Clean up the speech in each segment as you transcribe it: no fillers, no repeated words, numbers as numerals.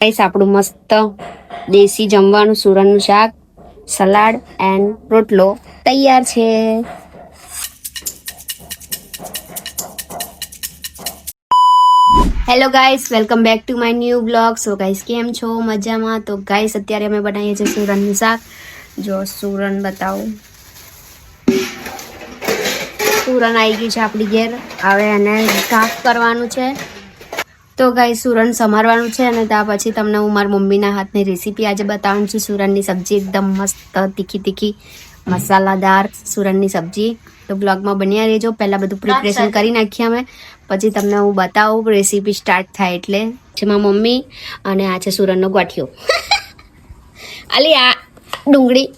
Guys આપણું મસ્ત દેશી જમવાનું સુરણનું શાક, સલાડ એન્ડ રોટલો તૈયાર છે. Hello guys, welcome back to my new blog. So guys કેમ છો? મજામાં? તો ગાઈસ અત્યારે અમે બનાવીએ છીએ સુરણનું શાક. જો સુરણ બતાવું, સુરણ આવી ગયું છે આપણી ઘેર. હવે એને સાફ કરવાનું છે. તો ગાઈસ સુરણ સમારવાનું છે અને ત્યાં પછી તમને હું મારા મમ્મીના હાથની રેસીપી આજે બતાવવાનું છું. સુરણની સબ્જી એકદમ મસ્ત તીખી તીખી મસાલાદાર સુરણની સબ્જી. તો બ્લોગમાં બન્યા રહેજો. પહેલાં બધું પ્રિપરેશન કરી નાખીએ અમે, પછી તમને હું બતાવું રેસીપી સ્ટાર્ટ થાય એટલે. છે મારી મમ્મી અને આ છે સુરણનો ગોઠિયો. અલી આ ડુંગળી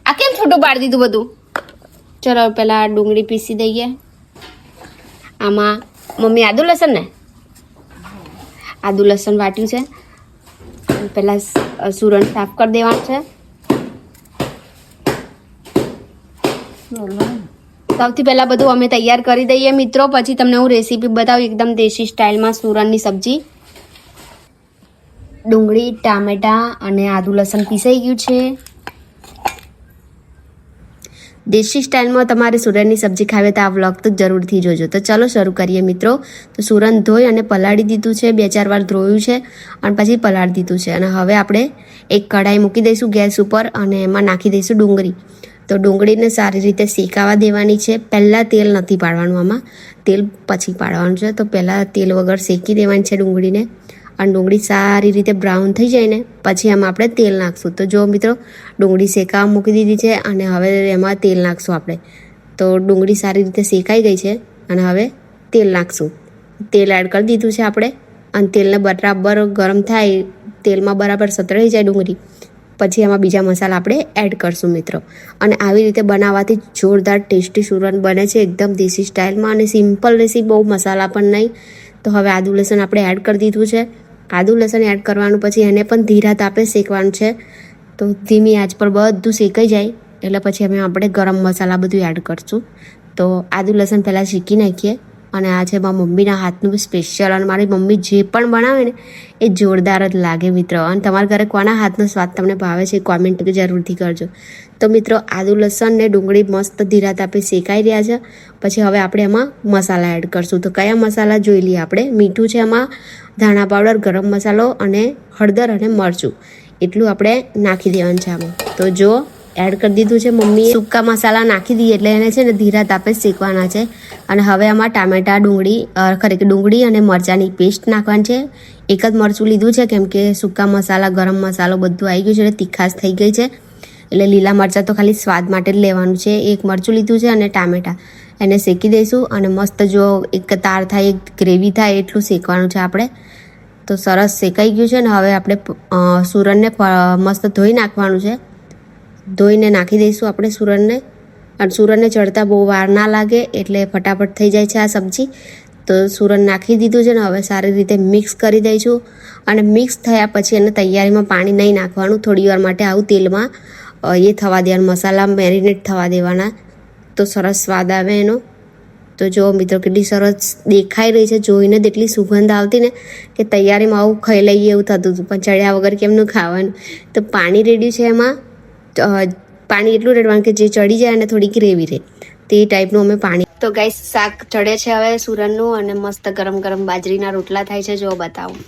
આ કેમ છૂટું પાડી દીધું બધું? ચલો પહેલાં ડુંગળી પીસી દઈએ. આમાં મમ્મી આદુ લસણ ને આદુ લસણ વાટ્યું છે. પહેલાં સુરણ સાફ કરી દેવાનું છે. સૌથી પહેલાં બધું અમે તૈયાર કરી દઈએ મિત્રો, પછી તમને હું રેસીપી બતાવું એકદમ દેશી સ્ટાઇલમાં સુરણની સબ્જી. ડુંગળી, ટામેટાં અને આદુ લસણ પીસાઈ ગયું છે. દેશી સ્ટાઇલમાં તમારે સુરણની સબ્જી ખાવે તો આ વ્લોગ તો જરૂરથી જોજો. તો ચલો શરૂ કરીએ મિત્રો. તો સુરણ ધોઈ અને પલાળી દીધું છે, 2-4 વાર ધોયું છે અને પછી પલાળી દીધું છે. અને હવે આપણે એક કઢાઈ મૂકી દઈશું ગેસ ઉપર અને એમાં નાખી દઈશું ડુંગળી. તો ડુંગળીને સારી રીતે શેકાવા દેવાની છે. પહેલાં તેલ નથી પાડવાનું, આમાં તેલ પછી પાડવાનું છે. તો પહેલાં તેલ વગર શેકી દેવાની છે ડુંગળીને. અને ડુંગળી સારી રીતે બ્રાઉન થઈ જાય ને પછી આમાં આપણે તેલ નાખશું. તો જો મિત્રો ડુંગળી શેકાવા મૂકી દીધી છે અને હવે એમાં તેલ નાખશું આપણે. તો ડુંગળી સારી રીતે શેકાઈ ગઈ છે અને હવે તેલ નાખશું. તેલ એડ કરી દીધું છે આપણે અને તેલને બરાબર ગરમ થાય, તેલમાં બરાબર સતળાઈ જાય ડુંગળી, પછી એમાં બીજા મસાલા આપણે એડ કરશું મિત્રો. અને આવી રીતે બનાવવાથી જોરદાર ટેસ્ટી સુરણ બને છે એકદમ દેશી સ્ટાઇલમાં અને સિમ્પલ રેસીપી, બહુ મસાલા પણ નહીં. તો હવે આદુ લસણ આપણે એડ કરી દીધું છે. આદુ લસણ એડ કરવાનું, પછી એને પણ ધીરા તાપે શેકવાનું છે. તો ધીમી આંચ પર બધું શેકાઈ જાય એટલે પછી આપણે ગરમ મસાલા બધું એડ કરશું. તો આદુ લસણ પહેલાં શેકી નાખીએ. અને આ છે મારા મમ્મીના હાથનું સ્પેશિયલ, અને મારી મમ્મી જે પણ બનાવે ને એ જોરદાર જ લાગે મિત્રો. અને તમારા ઘરે કોના હાથનો સ્વાદ તમને ભાવે છે એ કોમેન્ટ જરૂરથી કરજો. તો મિત્રો આદુ લસણ ને ડુંગળી મસ્ત ધીરા તાપે શેકાઈ રહ્યા છે. પછી હવે આપણે એમાં મસાલા એડ કરશું. તો કયા મસાલા જોઈ લઈએ આપણે. મીઠું છે એમાં, ધાણા પાવડર, ગરમ મસાલો અને હળદર અને મરચું એટલું આપણે નાખી દેવાનું છે આમાં. તો જો એડ કરી દીધું છે મમ્મીએ. સૂકા મસાલા નાખી દઈએ એટલે એને છે ને ધીરા તાપે શેકવાના છે. અને હવે આમાં ટામેટાં, ડુંગળી અને મરચાંની પેસ્ટ નાખવાની છે. એક જ મરચું લીધું છે કેમ કે સૂકા મસાલા, ગરમ મસાલો બધું આવી ગયું છે એટલે તીખાશ થઈ ગઈ છે. એટલે લીલા મરચાં તો ખાલી સ્વાદ માટે જ લેવાનું છે. એક મરચું લીધું છે અને ટામેટાં એને શેકી દઈશું. અને મસ્ત જો એક તાર થાય, એક ગ્રેવી થાય એટલું શેકવાનું છે આપણે. તો સરસ શેકાઈ ગયું છે ને હવે આપણે સુરણને મસ્ત ધોઈ નાખવાનું છે. ધોઈને નાખી દઈશું આપણે સુરણને. અને સુરણને ચડતા બહુ વાર ના લાગે એટલે ફટાફટ થઈ જાય છે આ સબ્જી. તો સુરણ નાખી દીધું છે ને હવે સારી રીતે મિક્સ કરી દઈશું. અને મિક્સ થયા પછી એને તૈયારીમાં પાણી નહીં નાખવાનું, થોડી વાર માટે આવું તેલમાં એ થવા દેવાનું, મસાલા મેરિનેટ થવા દેવાના. તો સરસ સ્વાદ આવે એનો. તો જો મિત્રો કેટલી સરસ દેખાઈ રહી છે, જોઈને જ એટલી સુગંધ આવતી ને કે તૈયારીમાં આવું ખાઈ લઈએ એવું થતું હતું. પણ ચડ્યા વગર કેમનું ખાવાનું. તો પાણી રેડ્યું છે એમાં. પાણી એટલું રેડવાનું કે જે ચડી જાય અને થોડી ગ્રેવી રહે તે ટાઈપનું અમે પાણી. તો ગાઈસ શાક ચડે છે હવે સુરણનું અને મસ્ત ગરમ ગરમ બાજરીના રોટલા થાય છે. જો બતાવું,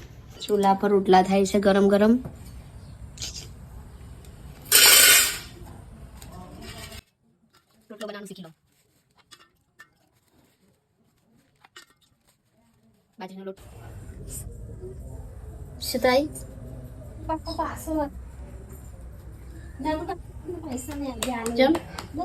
ચૂલા પર રોટલા થાય છે ગરમ ગરમ. રોટલો બનાવવાનું શીખી લો. બાજરીનો લોટ શું થાય?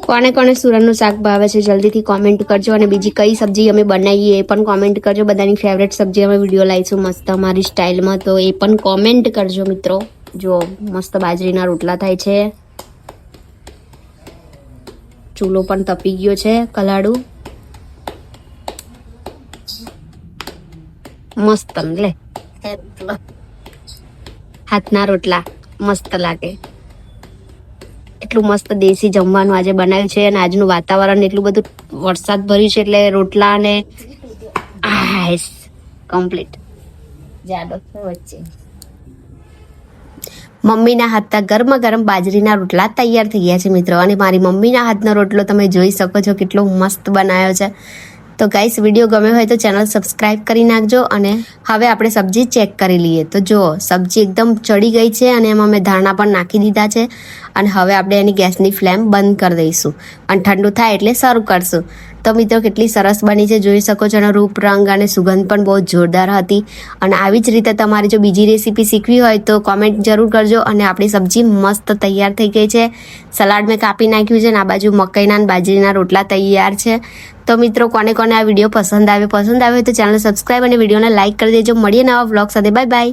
કોને કોને સુરણનું શાક ભાવે છે જલ્દીથી કોમેન્ટ કરજો. અને બીજી કઈ સબ્જી અમે બનાવીએ એ પણ કોમેન્ટ કરજો. બધાની ફેવરેટ સબ્જી અમે વિડીયો લાવીશું મસ્ત અમારી સ્ટાઇલમાં, તો એ પણ કોમેન્ટ કરજો મિત્રો. જો મસ્ત બાજરીના રોટલા થાય છે. ચૂલો પણ તપી ગયો છે કલાડું. મસ્ત લે હાથના રોટલા મસ્ત લાગે. એટલું મસ્ત દેશી જમવાનું આજે બનાવ્યું છે. અને આજનું વાતાવરણ એટલું બધું વરસાદ ભર્યું છે એટલે રોટલા અને કમ્પ્લીટ. જાડો છે વચ્ચે. મમ્મીના હાથના ગરમા ગરમ બાજરીના રોટલા તૈયાર થઈ ગયા છે મિત્રો. અને મારી મમ્મીના હાથનો રોટલો તમે જોઈ શકો છો કેટલો મસ્ત બનાવ્યો છે. તો ગાઈસ વિડીયો ગમ્યો હોય તો ચેનલ સબસ્ક્રાઇબ કરી નાખજો. અને હવે આપણે સબ્જી ચેક કરી લઈએ. તો જુઓ સબ્જી એકદમ ચડી ગઈ છે અને એમાં મેં ધાણા પણ નાખી દીધા છે. અને હવે આપણે એની ગેસની ફ્લેમ બંધ કરી દઈશું અને ઠંડુ થાય એટલે સર્વ કરશું. તો મિત્રો કેટલી સરસ બની છે જોઈ શકો છો. એનો રૂપ રંગ અને સુગંધ પણ બહુ જોરદાર હતી. અને આવી જ રીતે તમારે જો બીજી રેસીપી શીખવી હોય તો કોમેન્ટ જરૂર કરજો. અને આપણી સબ્જી મસ્ત તૈયાર થઈ ગઈ છે. સલાડ મેં કાપી નાખ્યું છે અને આ બાજુ મકાઈના અને બાજરીના રોટલા તૈયાર છે. તો મિત્રો કોને કોને આ વિડીયો પસંદ આવ્યો હોય તો ચેનલ સબસ્ક્રાઈબ અને વિડીયોને લાઇક કરી દેજો. મળીએ નવા વ્લોગ સાથે. Bye bye.